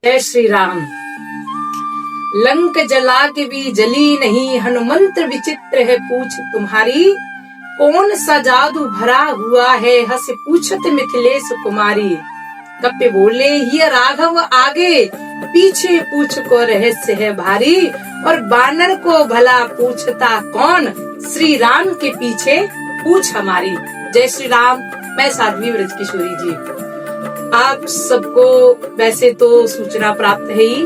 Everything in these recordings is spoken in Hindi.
जय श्री राम। लंक जला के भी जली नहीं, हनुमंत विचित्र है पूछ तुम्हारी। कौन सा जादू भरा हुआ है, हंस पूछत मिथिलेश कुमारी। कपि बोले ये राघव आगे, पीछे पूछ को रहस्य है भारी। और बानर को भला पूछता कौन, श्री राम के पीछे पूछ हमारी। जय श्री राम। मैं साध्वी ब्रज किशोरी जी। आप सबको वैसे तो सूचना प्राप्त है ही,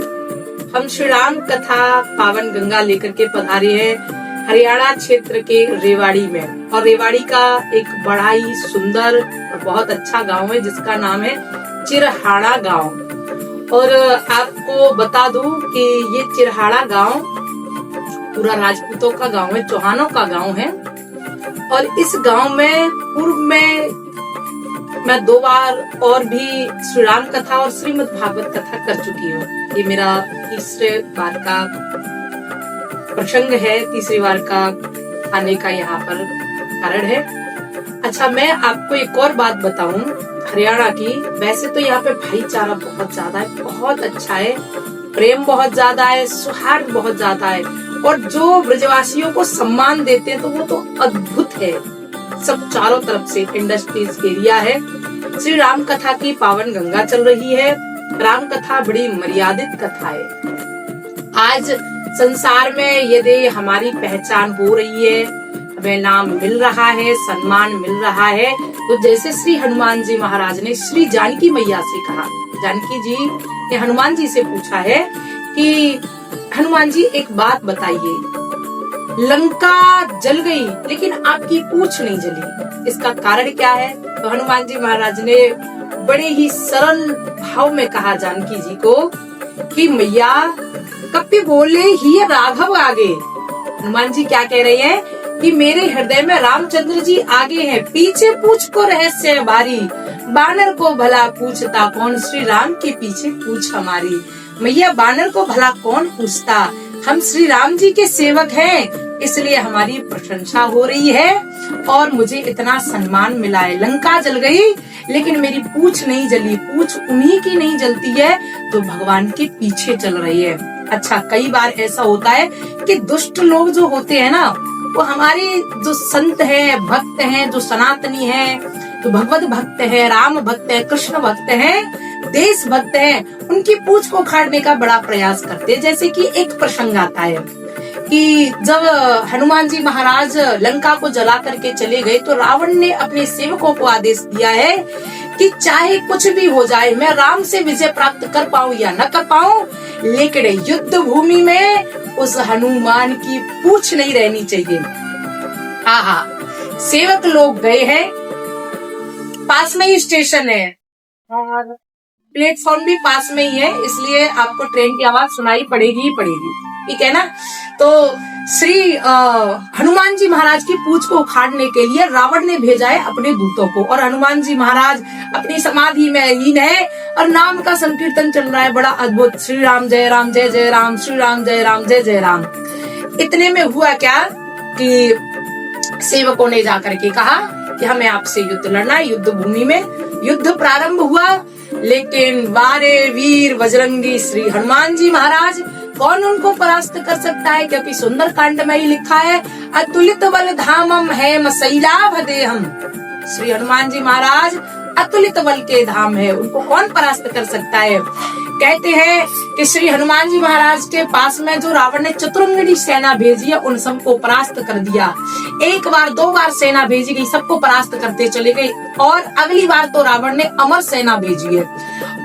हम श्री राम कथा पावन गंगा लेकर के पधारे हैं हरियाणा क्षेत्र के रेवाड़ी में। और रेवाड़ी का एक बड़ा ही सुंदर और बहुत अच्छा गांव है जिसका नाम है चिरहाड़ा गांव। और आपको बता दूं कि ये चिरहाड़ा गांव पूरा राजपूतों का गांव है, चौहानों का गांव है। और इस गांव में पूर्व में मैं 2 बार और भी श्री राम कथा और श्रीमद् भागवत कथा कर चुकी हूँ। ये मेरा तीसरे बार का प्रसंग है, तीसरी बार का आने का यहाँ पर कारण है। अच्छा, मैं आपको एक और बात बताऊं हरियाणा की। वैसे तो यहाँ पे भाईचारा बहुत ज्यादा है, बहुत अच्छा है, प्रेम बहुत ज्यादा है, सौहार्द बहुत ज्यादा है। और जो ब्रजवासियों को सम्मान देते हैं तो वो तो अद्भुत है। सब चारों तरफ से इंडस्ट्रीज एरिया है। श्री राम कथा की पावन गंगा चल रही है। राम कथा बड़ी मर्यादित कथा है। आज संसार में यदि हमारी पहचान हो रही है, हमें नाम मिल रहा है, सम्मान मिल रहा है, तो जैसे श्री हनुमान जी महाराज ने श्री जानकी मैया से कहा, जानकी जी ने हनुमान जी से पूछा है कि हनुमान जी एक बात बताइए, लंका जल गई लेकिन आपकी पूंछ नहीं जली, इसका कारण क्या है? तो हनुमान जी महाराज ने बड़े ही सरल भाव में कहा जानकी जी को कि मैया कपि बोले ही राघव आगे। हनुमान जी क्या कह रहे हैं कि मेरे हृदय में रामचंद्र जी आगे हैं, पीछे पूछ को रहस्य है भारी। बानर को भला पूछता कौन, श्री राम के पीछे पूछ हमारी। मैया बानर को भला कौन पूछता, हम श्री राम जी के सेवक हैं, इसलिए हमारी प्रशंसा हो रही है और मुझे इतना सम्मान मिला है। लंका जल गई लेकिन मेरी पूंछ नहीं जली। पूंछ उन्हीं की नहीं जलती है तो भगवान के पीछे चल रही है। अच्छा, कई बार ऐसा होता है कि दुष्ट लोग जो होते हैं ना, वो हमारे जो संत हैं, भक्त हैं, जो सनातनी हैं, जो भगवत भक्त है, राम भक्त है, कृष्ण भक्त है, देश भक्त हैं, उनकी पूंछ को उखाड़ने का बड़ा प्रयास करते हैं। जैसे कि एक प्रसंग आता है कि जब हनुमान जी महाराज लंका को जला करके चले गए तो रावण ने अपने सेवकों को आदेश दिया है कि चाहे कुछ भी हो जाए, मैं राम से विजय प्राप्त कर पाऊं या न कर पाऊं, लेकिन युद्ध भूमि में उस हनुमान की पूंछ नहीं रहनी चाहिए। हाँ, सेवक लोग गए हैं, पास में ही स्टेशन है और प्लेटफॉर्म भी पास में ही है, इसलिए आपको ट्रेन की आवाज सुनाई पड़ेगी ही पड़ेगी, ठीक है ना। तो श्री हनुमान जी महाराज की पूंछ को उखाड़ने के लिए रावण ने भेजा है अपने दूतों को। और हनुमान जी महाराज अपनी समाधि में लीन है और नाम का संकीर्तन चल रहा है, बड़ा अद्भुत। श्री राम जय राम जय जय राम, श्री राम जय राम जय जय राम। इतने में हुआ क्या कि सेवकों ने जाकर के कहा कि हमें आपसे युद्ध लड़ना है। युद्ध भूमि में युद्ध प्रारंभ हुआ, लेकिन वारे वीर बजरंगी श्री हनुमान जी महाराज, कौन उनको परास्त कर सकता है? क्योंकि सुंदर कांड में ही लिखा है, अतुलित बल धामम है मसैलाभ देहम। श्री हनुमान जी महाराज अतुलित बल के धाम है, उनको कौन परास्त कर सकता है? कहते हैं कि श्री हनुमान जी महाराज के पास में जो रावण ने चतुरंगिणी सेना भेजी है, उन सबको परास्त कर दिया। 1 बार 2 बार सेना भेजी गई, सबको परास्त करते चले गए। और अगली बार तो रावण ने अमर सेना भेजी है,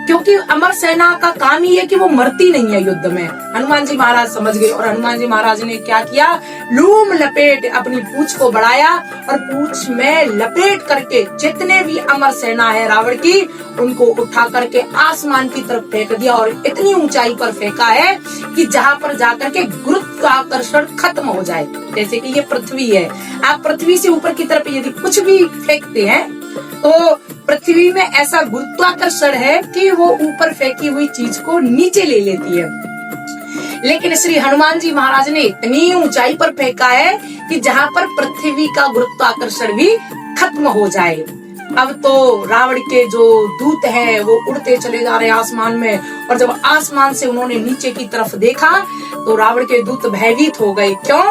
क्योंकि अमर सेना का काम ही है कि वो मरती नहीं है युद्ध में। हनुमान जी महाराज समझ गए और हनुमान जी महाराज ने क्या किया, लूम लपेट अपनी पूंछ को बढ़ाया और पूंछ में लपेट करके जितने भी अमर सेना है रावण की, उनको उठा करके आसमान की तरफ फेंक दिया। और इतनी ऊंचाई पर फेंका है कि जहाँ पर जाकर के गुरुत्वाकर्षण खत्म हो जाए। जैसे कि ये पृथ्वी है, आप पृथ्वी से ऊपर की तरफ यदि कुछ भी फेंकते हैं तो पृथ्वी में ऐसा गुरुत्वाकर्षण है कि वो ऊपर फेंकी हुई चीज को नीचे ले लेती है। लेकिन श्री हनुमान जी महाराज ने इतनी ऊंचाई पर फेंका है कि जहाँ पर पृथ्वी का गुरुत्वाकर्षण भी खत्म हो जाए। अब तो रावण के जो दूत हैं वो उड़ते चले जा रहे हैं आसमान में, और जब आसमान से उन्होंने नीचे की तरफ देखा तो रावण के दूत भयभीत हो गए। क्यों?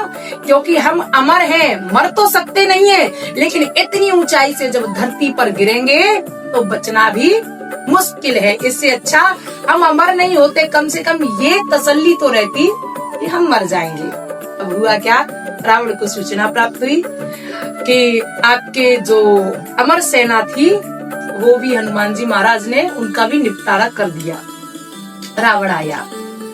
क्योंकि हम अमर हैं, मर तो सकते नहीं है, लेकिन इतनी ऊंचाई से जब धरती पर गिरेंगे तो बचना भी मुश्किल है। इससे अच्छा हम अमर नहीं होते, कम से कम ये तसल्ली तो रहती कि हम मर जाएंगे। अब हुआ क्या, रावण को सूचना प्राप्त हुई कि आपके जो अमर सेना थी वो भी हनुमान जी महाराज ने उनका भी निपटारा कर दिया। रावण आया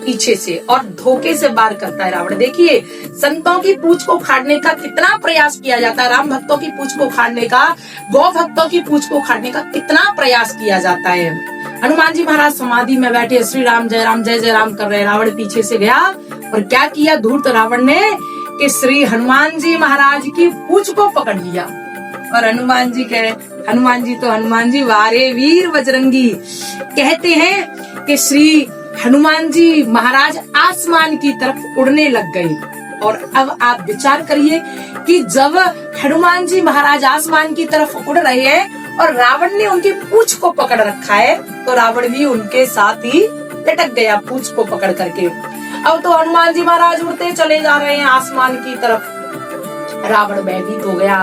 पीछे से और धोखे से वार करता है रावण। देखिए, संतों की पूंछ को उखाड़ने का कितना प्रयास किया जाता है, राम भक्तों की पूंछ को उखाड़ने का, गौ भक्तों की पूंछ को उखाड़ने का कितना प्रयास किया जाता है। हनुमान जी महाराज समाधि में बैठे श्री राम जय जय राम कर रहे, रावण पीछे से गया और क्या किया धूर्त रावण ने कि श्री हनुमान जी महाराज की पूंछ को पकड़ लिया। और हनुमान जी कह, हनुमान जी वारे वीर बजरंगी, कहते हैं कि श्री हनुमान जी महाराज आसमान की तरफ उड़ने लग गए। और अब आप विचार करिए कि जब हनुमान जी महाराज आसमान की तरफ उड़ रहे हैं और रावण ने उनकी पूंछ को पकड़ रखा है, तो रावण भी उनके साथ ही लटक गया पूंछ को पकड़ करके। अब तो हनुमान जी महाराज उड़ते चले जा रहे हैं आसमान की तरफ। रावण भयभीत हो गया,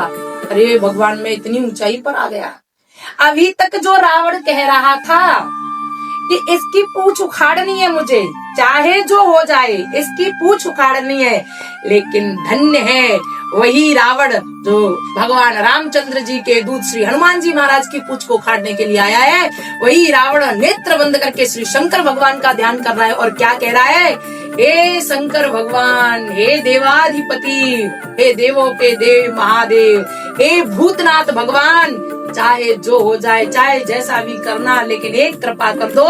अरे भगवान मैं इतनी ऊंचाई पर आ गया। अभी तक जो रावण कह रहा था कि इसकी पूंछ उखाड़नी है मुझे, चाहे जो हो जाए इसकी पूंछ उखाड़नी है, लेकिन धन्य है वही रावण जो भगवान रामचंद्र जी के दूत श्री हनुमान जी महाराज की पूंछ को उखाड़ने के लिए आया है। वही रावण नेत्र बंद करके श्री शंकर भगवान का ध्यान कर रहा है और क्या कह रहा है, हे शंकर भगवान, हे देवाधिपति, हे देवों के देव महादेव, हे भूतनाथ भगवान, चाहे जो हो जाए, चाहे जैसा भी करना, लेकिन एक कृपा कर दो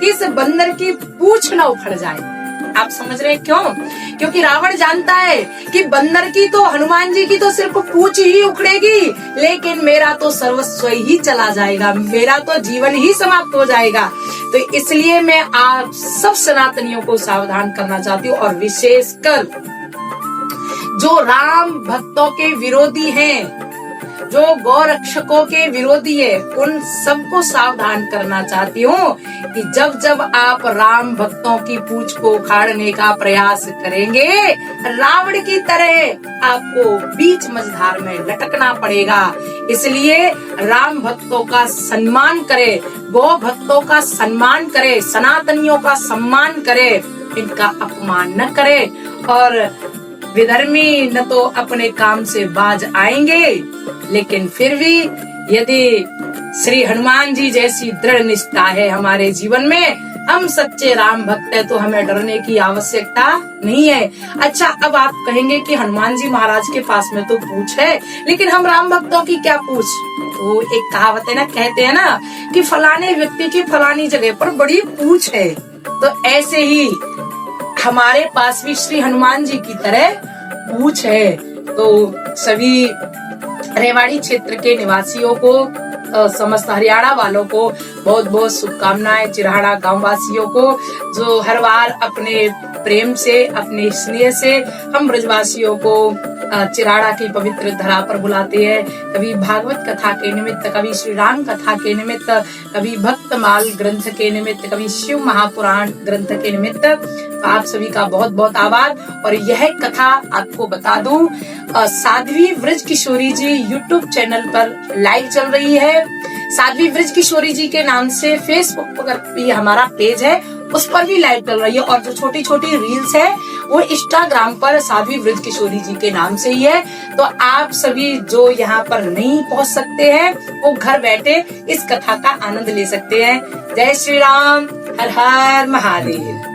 कि इस बंदर की पूंछ न उखड़ जाए। आप समझ रहे क्यों? क्योंकि रावण जानता है कि बंदर की तो, हनुमान जी की तो सिर्फ पूंछ ही उखड़ेगी, लेकिन मेरा तो सर्वस्व ही चला जाएगा, मेरा तो जीवन ही समाप्त हो जाएगा। तो इसलिए मैं आप सब सनातनियों को सावधान करना चाहती हूँ, और विशेषकर जो राम भक्तों के विरोधी हैं, जो गौरक्षकों के विरोधी है, उन सबको सावधान करना चाहती हूँ कि जब जब आप राम भक्तों की पूंछ को उखाड़ने का प्रयास करेंगे, रावण की तरह आपको बीच मझधार में लटकना पड़ेगा। इसलिए राम भक्तों का सम्मान करे, गौ भक्तों का सम्मान करे, सनातनियों का सम्मान करे, इनका अपमान न करे। और विधर्मी न तो अपने काम से बाज आएंगे, लेकिन फिर भी यदि श्री हनुमान जी जैसी दृढ़ निष्ठा है हमारे जीवन में, हम सच्चे राम भक्त हैं, तो हमें डरने की आवश्यकता नहीं है। अच्छा, अब आप कहेंगे कि हनुमान जी महाराज के पास में तो पूंछ है, लेकिन हम राम भक्तों की क्या पूंछ? तो एक कहावत है ना, कहते हैं ना कि फलाने व्यक्ति की फलानी जगह पर बड़ी पूंछ है। तो ऐसे ही हमारे पास भी श्री हनुमान जी की तरह पूंछ है। तो सभी रेवाड़ी क्षेत्र के निवासियों को, समस्त हरियाणा वालों को बहुत बहुत शुभकामनाएं। चिराड़ा गांव वासियों को जो हर बार अपने प्रेम से, अपने स्नेह से हम ब्रजवासियों को चिराड़ा की पवित्र धरा पर बुलाते हैं। कभी भागवत कथा के निमित्त, कभी श्री राम कथा के निमित्त, कभी भक्तमाल ग्रंथ के निमित्त, कभी शिव महापुराण ग्रंथ के निमित्त। आप सभी का बहुत बहुत आभार। और यह कथा आपको बता दूं, साध्वी ब्रज किशोरी जी यूट्यूब चैनल पर लाइव चल रही है। साध्वी ब्रज किशोरी जी के नाम से फेसबुक पर भी हमारा पेज है, उस पर भी लाइव चल रही है। और जो छोटी छोटी रील्स है वो इंस्टाग्राम पर साध्वी ब्रज किशोरी जी के नाम से ही है। तो आप सभी जो यहाँ पर नहीं पहुँच सकते हैं, वो घर बैठे इस कथा का आनंद ले सकते हैं। जय श्री राम, हर हर महादेव।